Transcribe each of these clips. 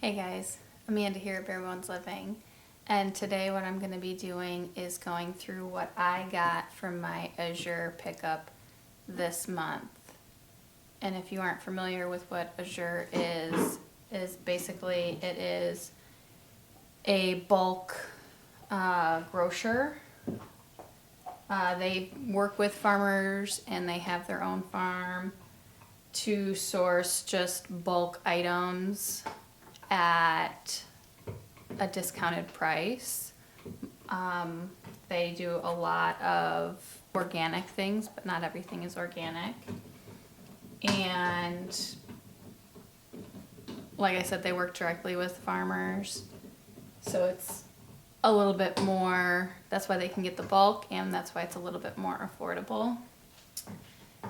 Hey guys, Amanda here at Bare Bones Living, and today what I'm going to be doing is going through what I got from my Azure pickup this month. And if you aren't familiar with what Azure is basically it is a bulk grocer. They work with farmers and they have their own farm to source just bulk items at a discounted price. They do a lot of organic things, but not everything is organic. And like I said, they work directly with farmers. So it's a little bit more, that's why they can get the bulk, and that's why it's a little bit more affordable.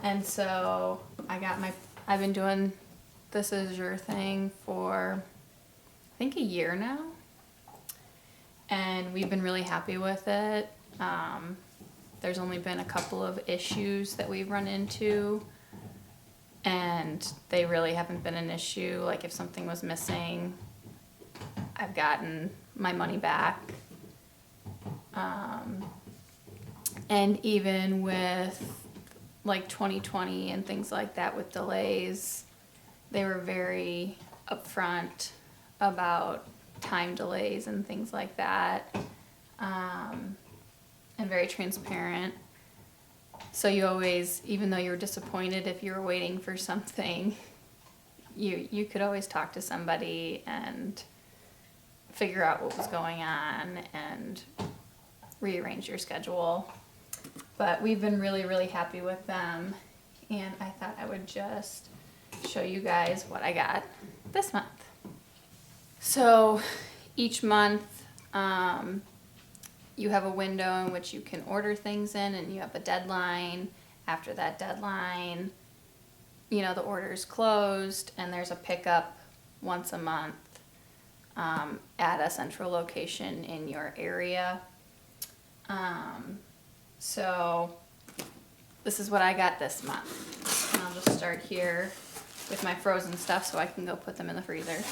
And so I've been doing this Azure thing for I think a year now, and we've been really happy with it. There's only been a couple of issues that we've run into, and they really haven't been an issue. Like if something was missing, I've gotten my money back. And even with like 2020 and things like that with delays, they were very upfront about time delays and things like that, and very transparent. So you always, even though you were disappointed if you were waiting for something, you could always talk to somebody and figure out what was going on and rearrange your schedule. But we've been really, really happy with them, and I thought I would just show you guys what I got this month. So each month you have a window in which you can order things in, and you have a deadline. After that deadline, the order is closed, and there's a pickup once a month at a central location in your area. So this is what I got this month. And I'll just start here with my frozen stuff so I can go put them in the freezer.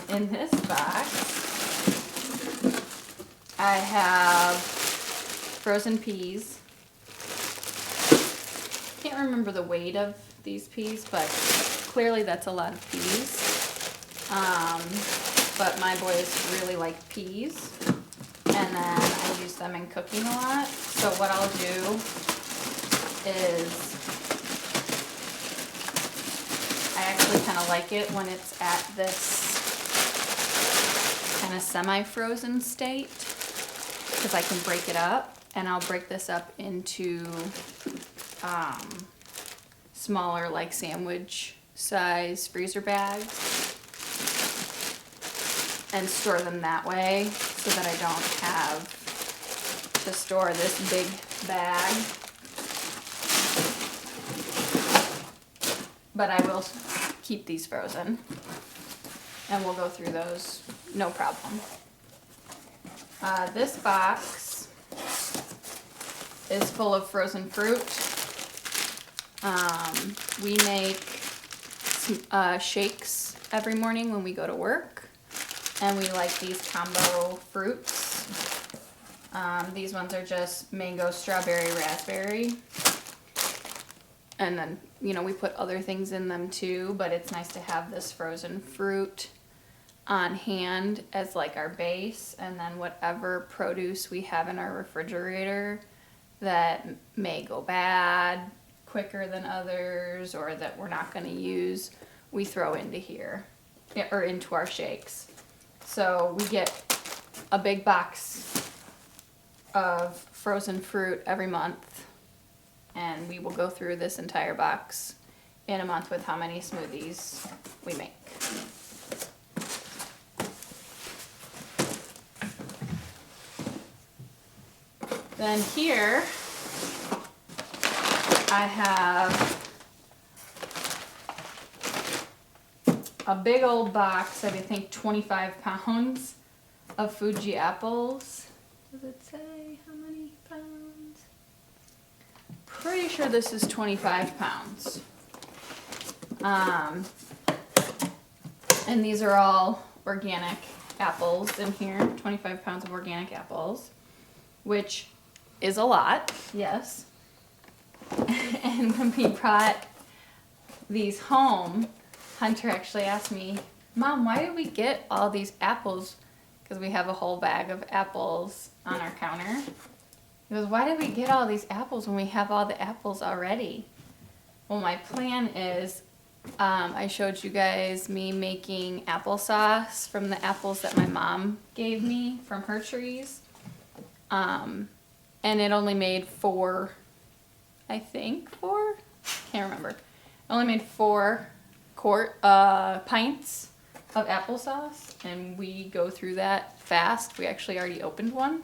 In this box, I have frozen peas. Can't remember the weight of these peas, but clearly that's a lot of peas. But my boys really like peas, and then I use them in cooking a lot. So what I'll do is I actually kind of like it when it's at this kind of semi-frozen state, because I can break it up, and I'll break this up into smaller, like sandwich size freezer bags, and store them that way so that I don't have to store this big bag. But I will keep these frozen, and we'll go through those no problem. This box is full of frozen fruit. We make shakes every morning when we go to work, and we like these combo fruits. These ones are just mango, strawberry, raspberry. And then, we put other things in them too, but it's nice to have this frozen fruit on hand as like our base, and then whatever produce we have in our refrigerator that may go bad quicker than others, or that we're not going to use, we throw into here, or into our shakes. So we get a big box of frozen fruit every month, and we will go through this entire box in a month with how many smoothies we make. Then here I have a big old box of, I think, 25 pounds of Fuji apples. Does it say how many pounds? Pretty sure this is 25 pounds. And these are all organic apples in here, 25 pounds of organic apples, which is a lot, yes. And when we brought these home, Hunter actually asked me, Mom, why did we get all these apples? Because we have a whole bag of apples on our counter. He goes, why did we get all these apples when we have all the apples already? Well, my plan is, I showed you guys me making applesauce from the apples that my mom gave me from her trees. And it only made four, I think four? Can't remember. It only made 4 pints of applesauce, and we go through that fast. We actually already opened one.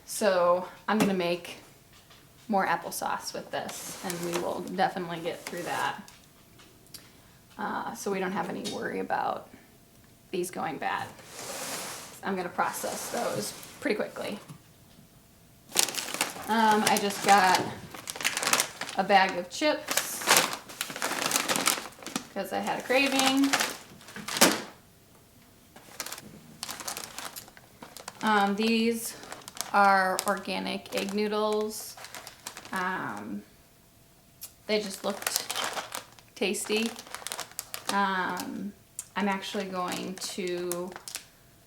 So I'm gonna make more applesauce with this, and we will definitely get through that. So we don't have any worry about these going bad. I'm gonna process those pretty quickly. I just got a bag of chips because I had a craving. These are organic egg noodles. They just looked tasty. I'm actually going to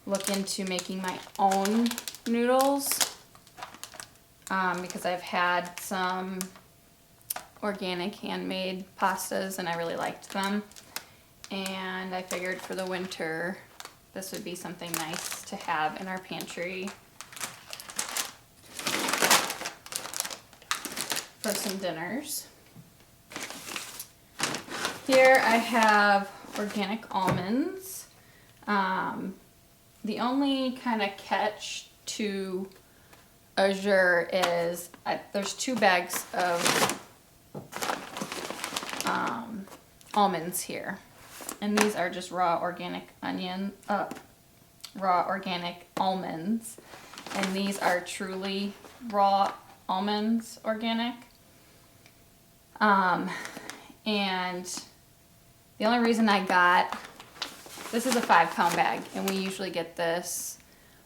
look into making my own noodles because I've had some organic handmade pastas and I really liked them, and I figured for the winter this would be something nice to have in our pantry for some dinners. Here I have organic almonds. The only kind of catch to Azure is there's 2 bags of almonds here, and these are just raw organic almonds, and these are truly raw almonds, organic. And the only reason I got this is a 5-pound bag, and we usually get this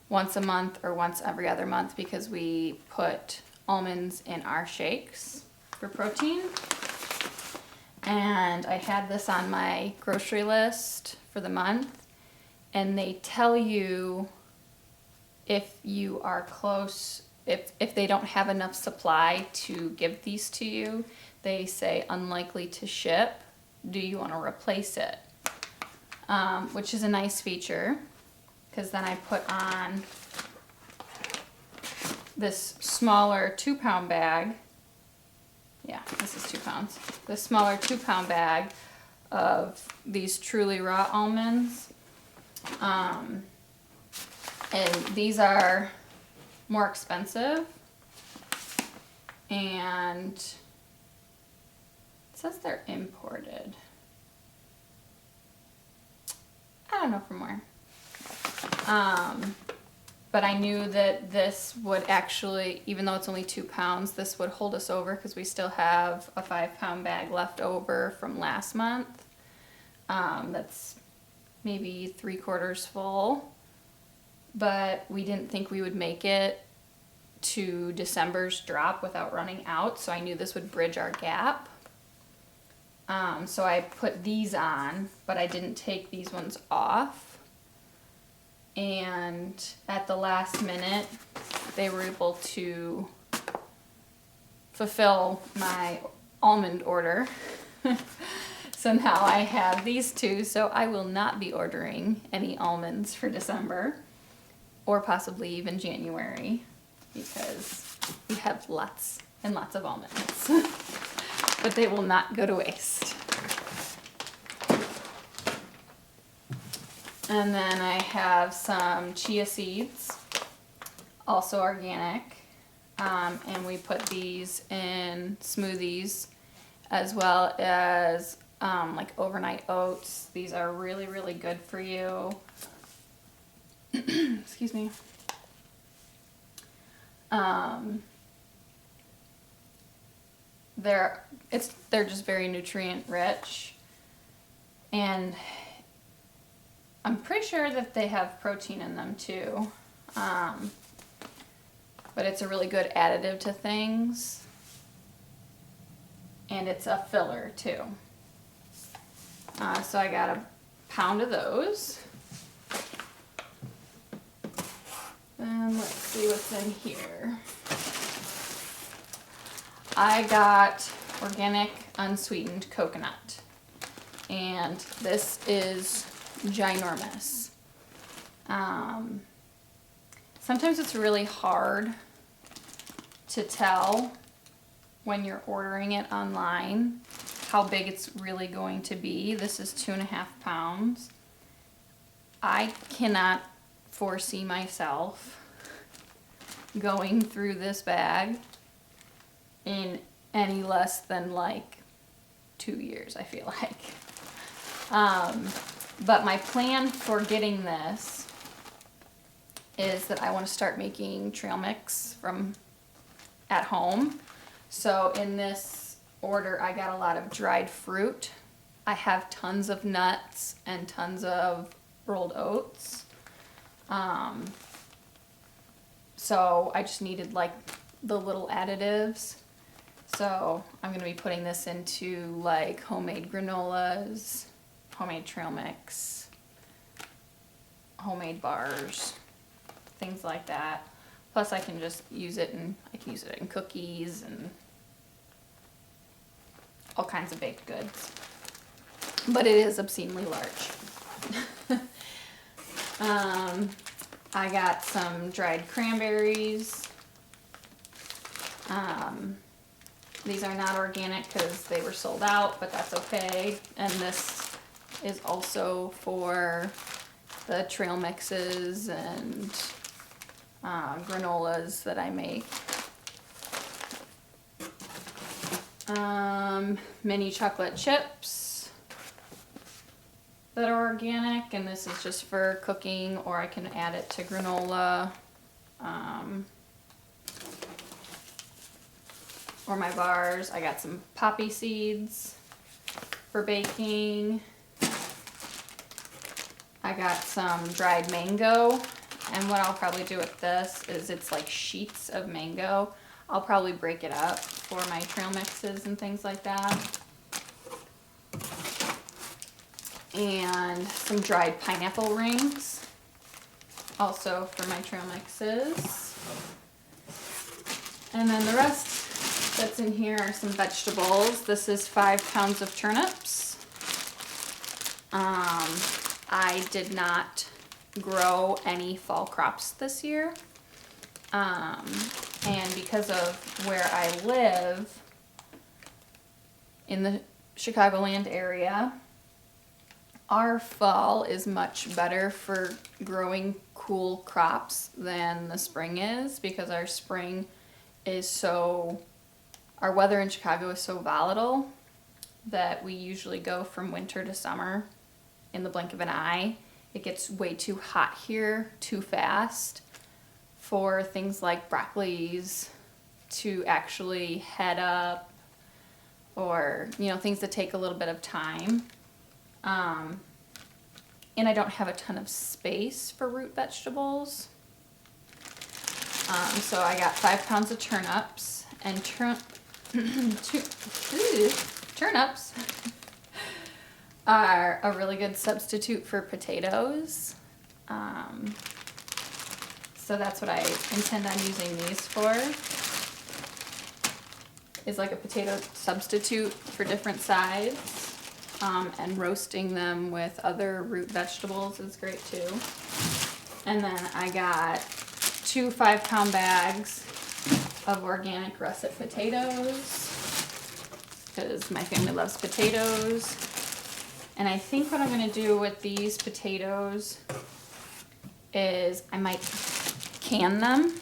once a month or once every other month because we put almonds in our shakes for protein. And I had this on my grocery list for the month, and they tell you if you are close, if they don't have enough supply to give these to you, they say unlikely to ship. Do you want to replace it? Which is a nice feature, because then I put on this smaller 2-pound bag. Yeah, this is 2 pounds. This smaller 2-pound bag of these truly raw almonds. And these are more expensive. And it says they're imported. I don't know from where. But I knew that this would actually, even though it's only 2 pounds, this would hold us over because we still have a 5-pound bag left over from last month. That's maybe 3/4 full. But we didn't think we would make it to December's drop without running out, so I knew this would bridge our gap. So I put these on, but I didn't take these ones off. And at the last minute, they were able to fulfill my almond order. So now I have these 2, so I will not be ordering any almonds for December, or possibly even January, because we have lots and lots of almonds. But they will not go to waste. And then I have some chia seeds, also organic, and we put these in smoothies, as well as like overnight oats. These are really, really good for you. Excuse me. They're just very nutrient rich. And I'm pretty sure that they have protein in them too. But it's a really good additive to things. And it's a filler too. So I got a pound of those. And let's see what's in here. I got organic unsweetened coconut. And this is ginormous. Sometimes it's really hard to tell when you're ordering it online how big it's really going to be. This is 2.5 pounds. I cannot foresee myself going through this bag in any less than like 2 years, I feel like. But my plan for getting this is that I want to start making trail mix from at home. So in this order, I got a lot of dried fruit. I have tons of nuts and tons of rolled oats. So I just needed like the little additives. So I'm going to be putting this into like homemade granolas, homemade trail mix, homemade bars, things like that. Plus I can just use it in cookies and all kinds of baked goods. But it is obscenely large. I got some dried cranberries. These are not organic because they were sold out, but that's okay. And this is also for the trail mixes and granolas that I make. Mini chocolate chips that are organic, and this is just for cooking, or I can add it to granola or my bars. I got some poppy seeds for baking. I got some dried mango, and what I'll probably do with this is it's like sheets of mango. I'll probably break it up for my trail mixes and things like that. And some dried pineapple rings, also for my trail mixes. And then the rest that's in here are some vegetables. This is 5 pounds of turnips. I did not grow any fall crops this year. And because of where I live in the Chicagoland area, our fall is much better for growing cool crops than the spring is, because our spring is our weather in Chicago is so volatile that we usually go from winter to summer in the blink of an eye. It gets way too hot here too fast for things like broccolis to actually head up, or things that take a little bit of time. And I don't have a ton of space for root vegetables. So I got 5 pounds of turnips, and turnips are a really good substitute for potatoes. So that's what I intend on using these for, is like a potato substitute for different sides. And roasting them with other root vegetables is great too. And then I got 2 5-pound bags of organic russet potatoes, because my family loves potatoes. And I think what I'm going to do with these potatoes is I might can them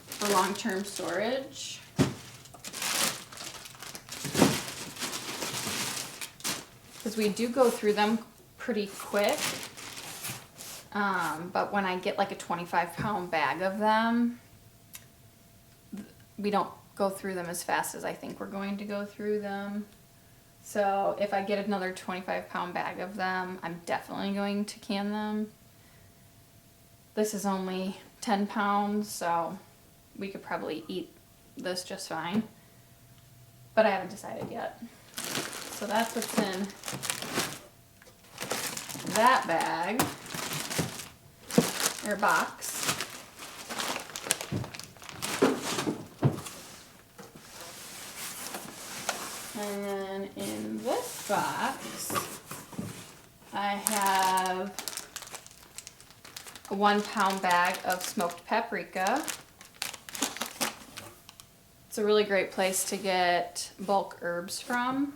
for long-term storage. Because we do go through them pretty quick. But when I get like a 25-pound bag of them, we don't go through them as fast as I think we're going to go through them. So if I get another 25-pound bag of them, I'm definitely going to can them. This is only 10 pounds, so we could probably eat this just fine. But I haven't decided yet. So that's what's in that bag, or box. And then in this box, I have a 1 pound bag of smoked paprika. It's a really great place to get bulk herbs from.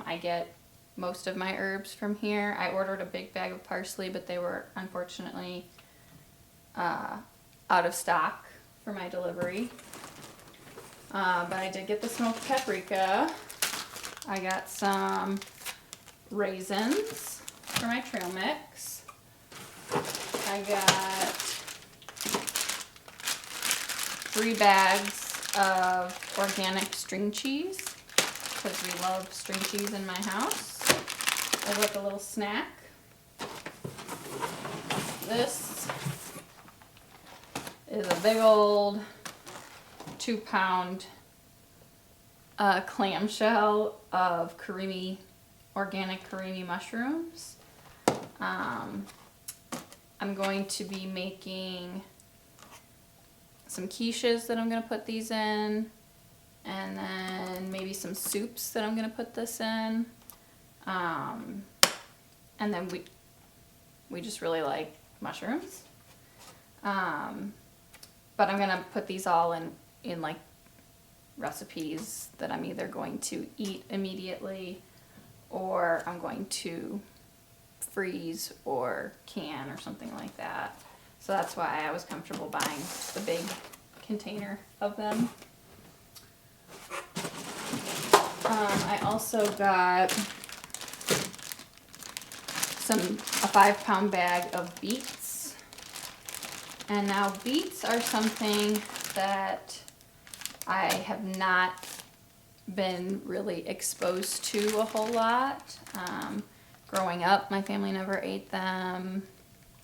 I get most of my herbs from here. I ordered a big bag of parsley, but they were unfortunately out of stock for my delivery. But I did get the smoked paprika. I got some raisins for my trail mix. I got 3 bags of organic string cheese, because we love string cheese in my house, as like a little snack. This is a big old 2-pound clamshell of organic karimi mushrooms. I'm going to be making some quiches that I'm going to put these in, and then maybe some soups that I'm going to put this in. And then we just really like mushrooms. But I'm going to put these all in like recipes that I'm either going to eat immediately, or I'm going to freeze or can or something like that. So that's why I was comfortable buying the big container of them. I also got a 5-pound bag of beets. And now beets are something that I have not been really exposed to a whole lot. Growing up, my family never ate them,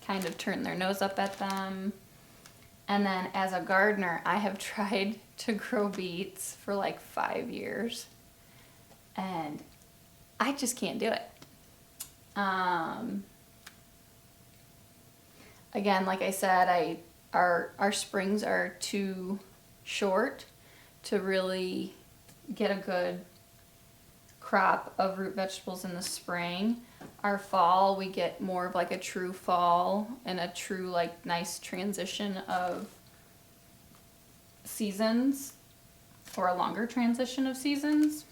kind of turned their nose up at them. And then as a gardener, I have tried to grow beets for like 5 years, and I just can't do it. Again, like I said, our springs are too short to really get a good crop of root vegetables in the spring. Our fall, we get more of like a true fall and a true like nice transition of seasons, or a longer transition of seasons.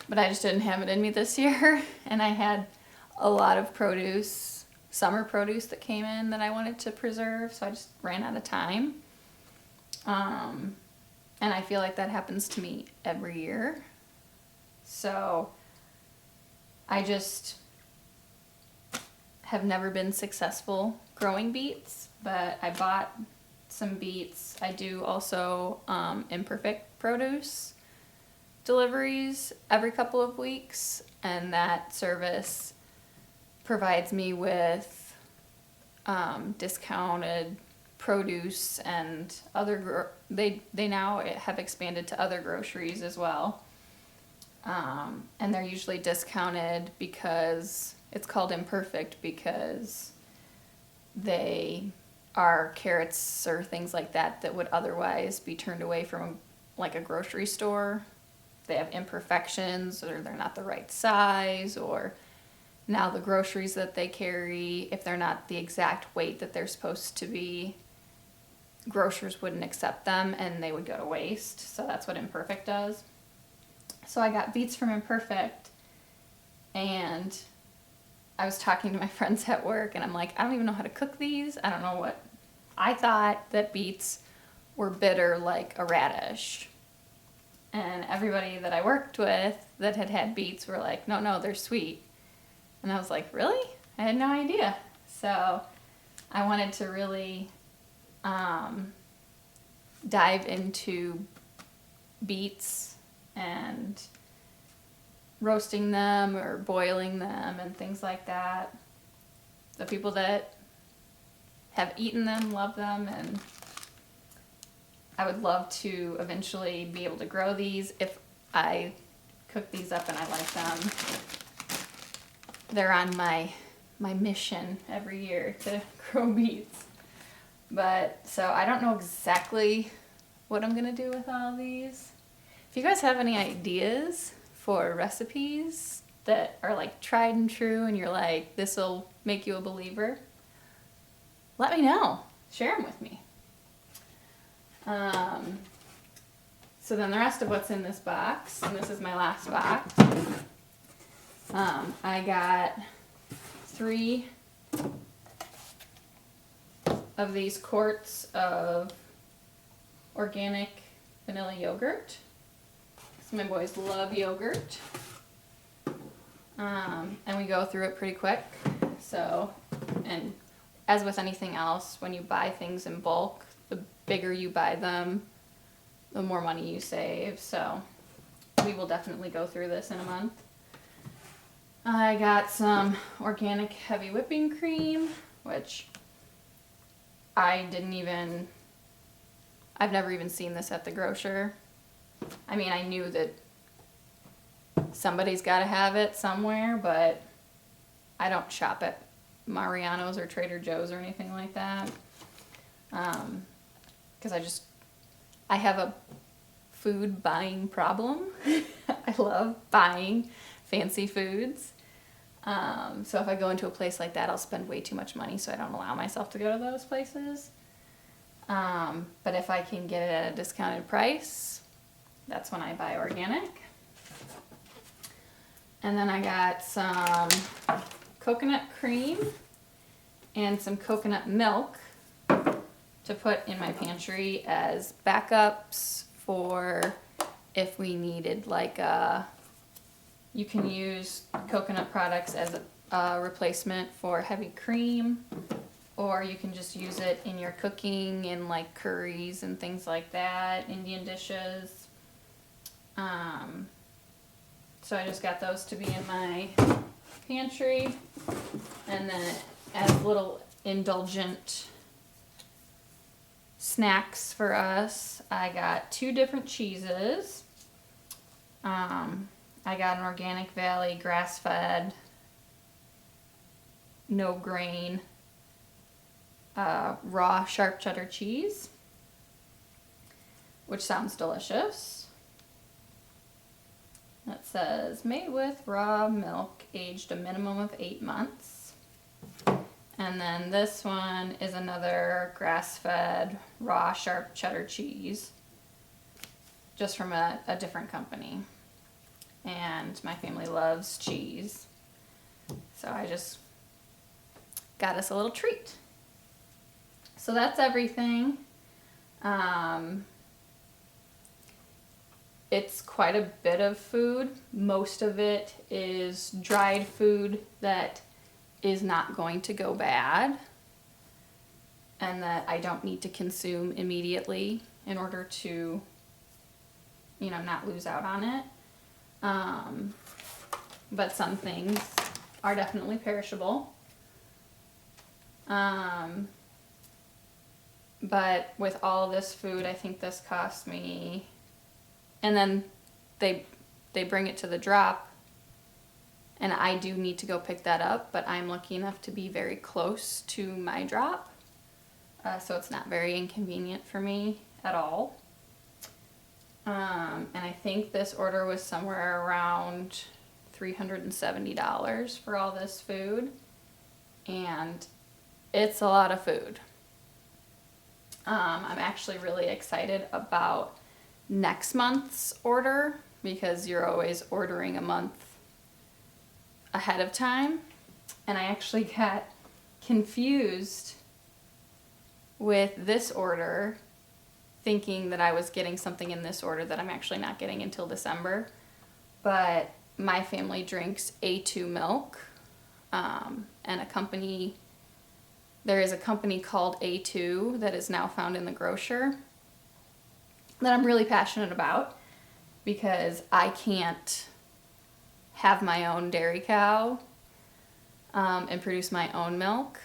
But I just didn't have it in me this year, and I had a lot of produce, summer produce that came in that I wanted to preserve, so I just ran out of time. And I feel like that happens to me every year. So I just have never been successful growing beets, but I bought some beets. I do also imperfect produce deliveries every couple of weeks, and that service provides me with discounted produce and other they now have expanded to other groceries as well. And they're usually discounted because it's called imperfect, because they are carrots or things like that would otherwise be turned away from like a grocery store. They have imperfections, or they're not the right size, or now the groceries that they carry, if they're not the exact weight that they're supposed to be, grocers wouldn't accept them and they would go to waste. So that's what imperfect does. So I got beets from Imperfect, and I was talking to my friends at work, and I'm like, I don't even know how to cook these. I don't know what. I thought that beets were bitter like a radish. And everybody that I worked with that had had beets were like, no, they're sweet. And I was like, really? I had no idea. So I wanted to really dive into beets and roasting them or boiling them and things like that. The people that have eaten them love them, and I would love to eventually be able to grow these if I cook these up and I like them. They're on my mission every year to grow beets. But so I don't know exactly what I'm gonna do with all these. If you guys have any ideas for recipes that are like tried and true and you're like, this will make you a believer, let me know. Share them with me. So then the rest of what's in this box, and this is my last box, I got 3 of these quarts of organic vanilla yogurt. So my boys love yogurt. And we go through it pretty quick. So, and as with anything else, when you buy things in bulk, the bigger you buy them, the more money you save. So we will definitely go through this in a month. I got some organic heavy whipping cream, which I've never even seen this at the grocer. I mean, I knew that somebody's got to have it somewhere, but I don't shop at Mariano's or Trader Joe's or anything like that. Because I have a food buying problem. I love buying fancy foods. So if I go into a place like that, I'll spend way too much money, so I don't allow myself to go to those places. But if I can get it at a discounted price, that's when I buy organic. And then I got some coconut cream and some coconut milk to put in my pantry as backups for if we needed you can use coconut products as a replacement for heavy cream, or you can just use it in your cooking in like curries and things like that, Indian dishes. So I just got those to be in my pantry. And then as little indulgent snacks for us, I got 2 different cheeses. I got an Organic Valley grass-fed, no grain, raw sharp cheddar cheese, which sounds delicious. It says, made with raw milk, aged a minimum of 8 months. And then this one is another grass-fed, raw sharp cheddar cheese, just from a different company. And my family loves cheese, so I just got us a little treat. So that's everything. It's quite a bit of food. Most of it is dried food that is not going to go bad and that I don't need to consume immediately in order to, not lose out on it. But some things are definitely perishable. But with all this food, I think this cost me, and then they bring it to the drop, and I do need to go pick that up, but I'm lucky enough to be very close to my drop, so it's not very inconvenient for me at all. And I think this order was somewhere around $370 for all this food, and it's a lot of food. I'm actually really excited about next month's order because you're always ordering a month ahead of time, and I actually got confused with this order, thinking that I was getting something in this order that I'm actually not getting until December. But my family drinks A2 milk, and there is a company called A2 that is now found in the grocer that I'm really passionate about because I can't have my own dairy cow and produce my own milk.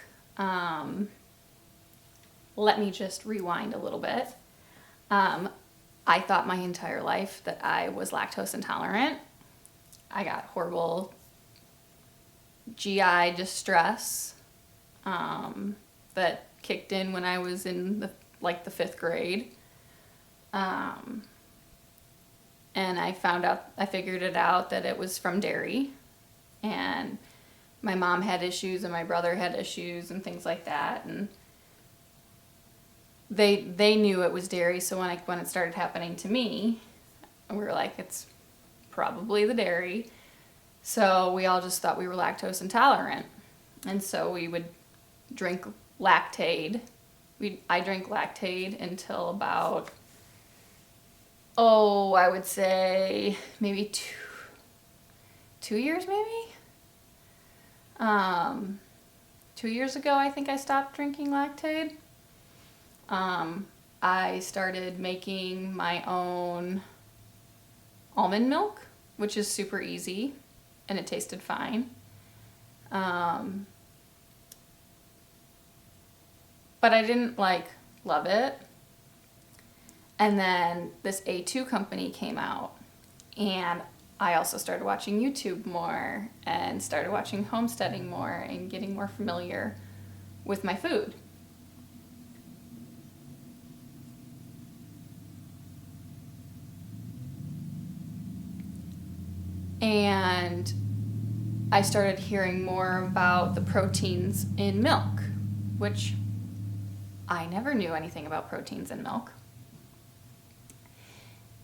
Let me just rewind a little bit. I thought my entire life that I was lactose intolerant. I got horrible GI distress that kicked in when I was in the 5th grade. And I figured it out that it was from dairy. And my mom had issues and my brother had issues and things like that. And they knew it was dairy, so when it started happening to me, we were like, it's probably the dairy. So we all just thought we were lactose intolerant. And so we would drink Lactaid. I drank Lactaid until about, I would say maybe 2 years maybe? 2 years ago, I think I stopped drinking Lactaid. I started making my own almond milk, which is super easy, and it tasted fine. But I didn't love it. And then this A2 company came out, and I also started watching YouTube more and started watching homesteading more and getting more familiar with my food. And I started hearing more about the proteins in milk, which I never knew anything about proteins in milk.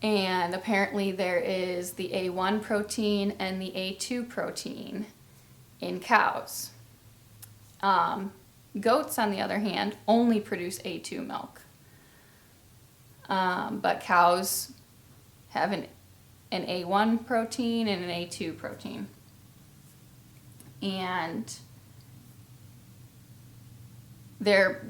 And apparently there is the A1 protein and the A2 protein in cows. Goats, on the other hand, only produce A2 milk. But cows have an A1 protein and an A2 protein. And their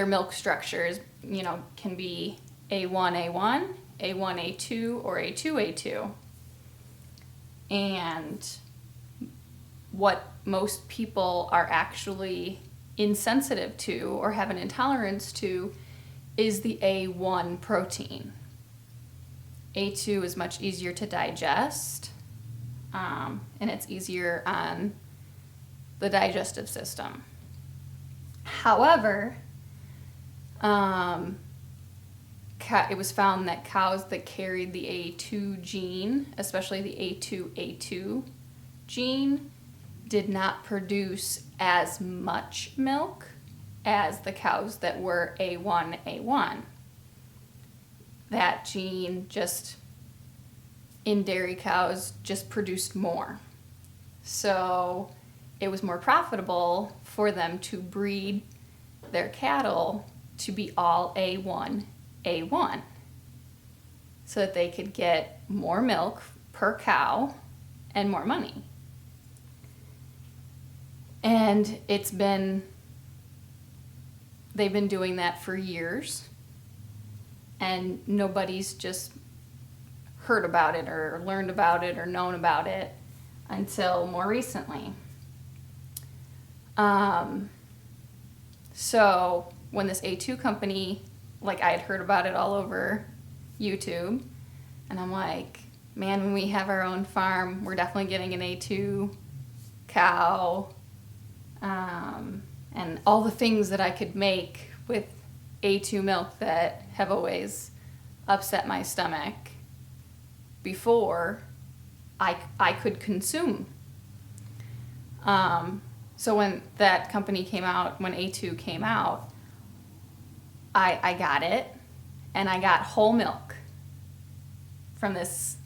milk structures, can be A1, A1A2, or A2A2. And what most people are actually insensitive to or have an intolerance to is the A1 protein. A2 is much easier to digest, and it's easier on the digestive system. However, it was found that cows that carried the A2 gene, especially the A2A2 gene, did not produce as much milk as the cows that were A1A1. That gene in dairy cows just produced more. So it was more profitable for them to breed their cattle to be all A1, so that they could get more milk per cow and more money. And they've been doing that for years, and nobody's just heard about it or learned about it or known about it until more recently. So when this A2 company, I had heard about it all over YouTube, and I'm like, man, when we have our own farm, we're definitely getting an A2 cow, and all the things that I could make with A2 milk that have always upset my stomach before I could consume. So when that company came out, when A2 came out, I got it, and I got whole milk from this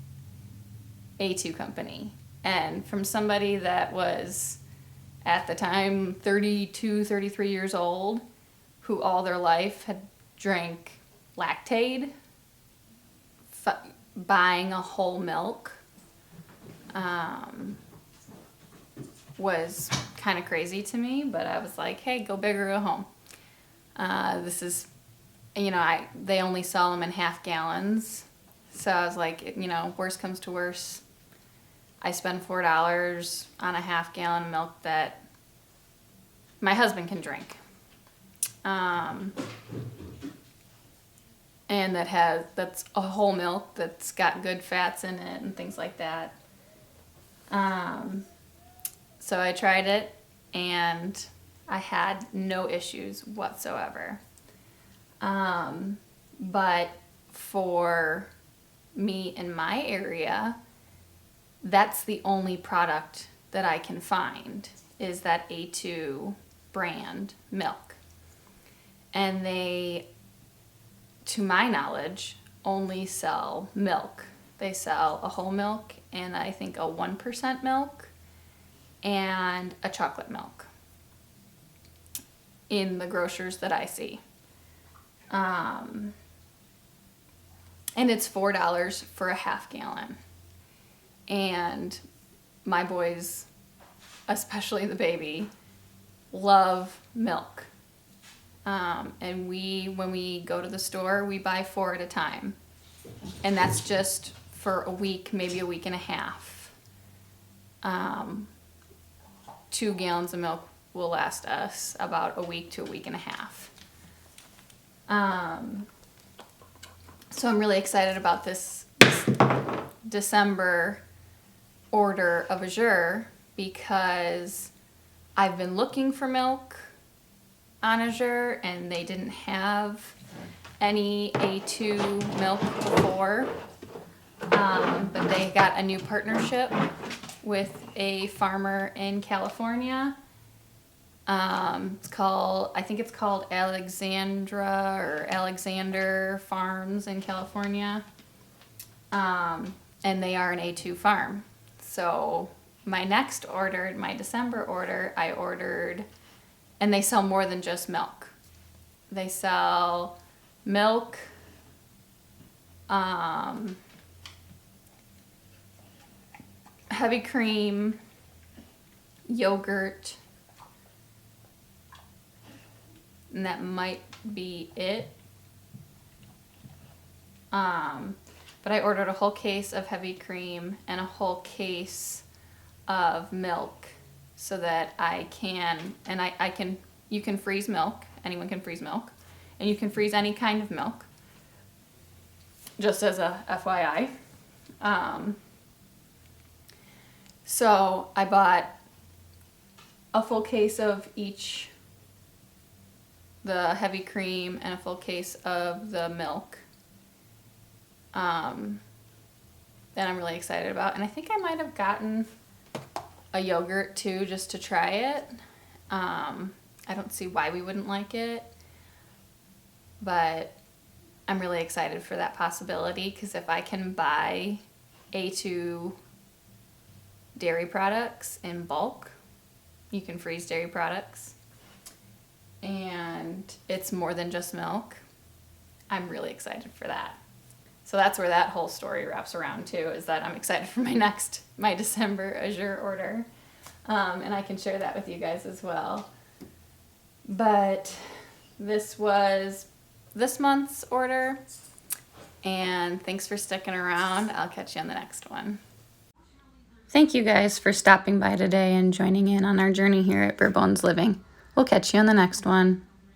A2 company. And from somebody that was, at the time, 32, 33 years old, who all their life had drank Lactaid, buying a whole milk was kind of crazy to me, but I was like, hey, go big or go home. This is, they only sell them in half gallons. So I was like, worst comes to worst, I spend $4 on a half-gallon of milk that my husband can drink. And that's a whole milk that's got good fats in it and things like that. So I tried it and I had no issues whatsoever. But for me in my area, that's the only product that I can find is that A2 brand milk. And they, to my knowledge, only sell milk. They sell a whole milk and I think a 1% milk and a chocolate milk in the grocers that I see. And it's $4 for a half gallon. And my boys, especially the baby, love milk. And when we go to the store, we buy 4 at a time. And that's just for a week, maybe a week and a half. 2 gallons of milk will last us about a week to a week and a half. So I'm really excited about this December order of Azure because I've been looking for milk on Azure and they didn't have any A2 milk before, but they got a new partnership with a farmer in California. I think it's called Alexandra or Alexander Farms in California. And they are an A2 farm. So my next order, my December order, I ordered, and they sell more than just milk. They sell milk, heavy cream, yogurt, and that might be it. But I ordered a whole case of heavy cream and a whole case of milk so that I can, and I can, you can freeze milk, anyone can freeze milk, and you can freeze any kind of milk, just as a FYI. So I bought a full case of each, the heavy cream and a full case of the milk. That I'm really excited about. And I think I might have gotten a yogurt too, just to try it. I don't see why we wouldn't like it, but I'm really excited for that possibility because if I can buy A2 dairy products in bulk, you can freeze dairy products, and it's more than just milk, I'm really excited for that. So that's where that whole story wraps around too, is that I'm excited for my December Azure order. And I can share that with you guys as well. But this was this month's order, and thanks for sticking around. I'll catch you on the next one. Thank you guys for stopping by today and joining in on our journey here at Bare Bones Living. We'll catch you on the next one.